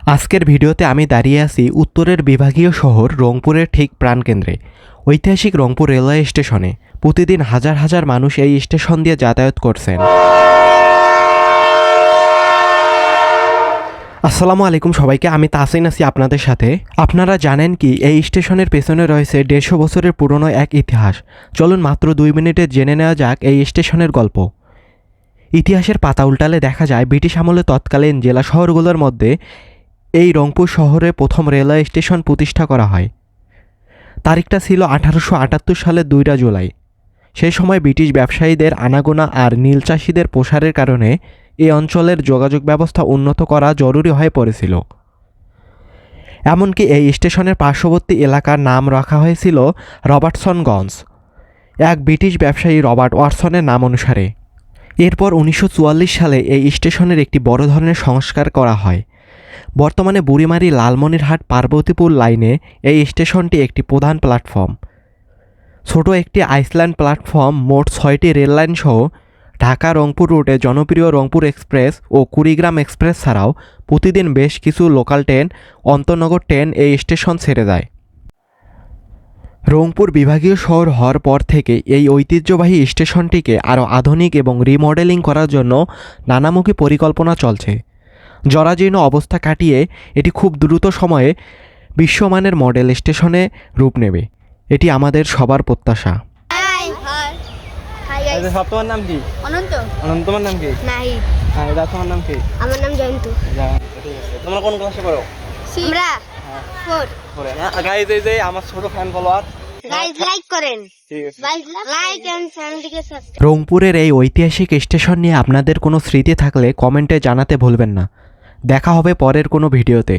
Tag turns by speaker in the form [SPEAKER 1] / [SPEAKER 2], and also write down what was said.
[SPEAKER 1] আজকের ভিডিওতে আমি দাঁড়িয়ে আছি উত্তরের বিভাগীয় শহর রংপুরের ঠিক প্রাণকেন্দ্রে ঐতিহাসিক রংপুর রেলওয়ে স্টেশনে। প্রতিদিন হাজার হাজার মানুষ এই স্টেশন দিয়ে যাতায়াত করছেন। আসসালামু আলাইকুম সবাইকে, আমি তাসিন আছি আপনাদের সাথে। আপনারা জানেন কি এই স্টেশনের পেছনে রয়েছে 150 বছরের পুরনো এক ইতিহাস। চলুন মাত্র 2 মিনিটে জেনে নেওয়া যাক এই স্টেশনের গল্প। ইতিহাসের পাতা উল্টালে দেখা যায় ব্রিটিশ আমলে তৎকালীন জেলা শহরগুলোর মধ্যে এই রংপুর শহরে প্রথম রেলওয়ে স্টেশন প্রতিষ্ঠা করা হয়। তারিখটা ছিল 1878 সালের 2 জুলাই। সেই সময় ব্রিটিশ ব্যবসায়ীদের আনাগোনা আর নীল চাষিদের প্রসারের কারণে এই অঞ্চলের যোগাযোগ ব্যবস্থা উন্নত করা জরুরি হয়ে পড়েছিল। এমনকি এই স্টেশনের পার্শ্ববর্তী এলাকার নাম রাখা হয়েছিল রবার্টসনগঞ্জ, এক ব্রিটিশ ব্যবসায়ী রবার্ট ওয়াটসনের নাম অনুসারে। এরপর 1944 সালে এই স্টেশনের একটি বড় ধরনের সংস্কার করা হয়। বর্তমানে বুড়িমারি লালমনিরহাট পার্বতীপুর লাইনে এই স্টেশনটি একটি প্রধান প্ল্যাটফর্ম। ছোট একটি আইসল্যান্ড প্ল্যাটফর্ম, মোট 6টি রেললাইন সহ ঢাকা রংপুর রুটে জনপ্রিয় রংপুর এক্সপ্রেস ও কুড়িগ্রাম এক্সপ্রেস ছাড়াও প্রতিদিন বেশ কিছু লোকাল ট্রেন, অন্তনগর ট্রেন এই স্টেশন ছেড়ে যায়। রংপুর বিভাগীয় শহর হওয়ার পর থেকে এই ঐতিহ্যবাহী স্টেশনটিকে আরও আধুনিক এবং রিমডেলিং করার জন্য নানামুখী পরিকল্পনা চলছে। জরাজীর্ণ অবস্থা কাটিয়ে এটি খুব দ্রুত সময়ে বিশ্বমানের মডেল স্টেশনে রূপ নেবে, এটি আমাদের সবার প্রত্যাশা।
[SPEAKER 2] তোমার নাম কি?
[SPEAKER 3] অনন্ত।
[SPEAKER 2] অনন্ত। তোমার নাম কি?
[SPEAKER 3] নাহিদ।
[SPEAKER 2] হ্যাঁ, এটা তোমার নাম কি?
[SPEAKER 3] আমার নাম জয়ন্ত।
[SPEAKER 2] তোমরা কোন ক্লাসে পড়ো?
[SPEAKER 3] আমরা 4
[SPEAKER 2] পড়ে না। গাইস, এই যে আমার ছোট ফ্যান ফলোয়ার,
[SPEAKER 3] গাইস লাইক করেন।
[SPEAKER 2] ঠিক আছে,
[SPEAKER 3] গাইস লাইক এন্ড চ্যানেলটিকে সাবস্ক্রাইব।
[SPEAKER 1] রংপুরের এই ঐতিহাসিক স্টেশন নিয়ে আপনাদের কোনো স্মৃতি থাকলে কমেন্টে জানাতে ভুলবেন না। দেখা হবে পরের কোনো ভিডিওতে।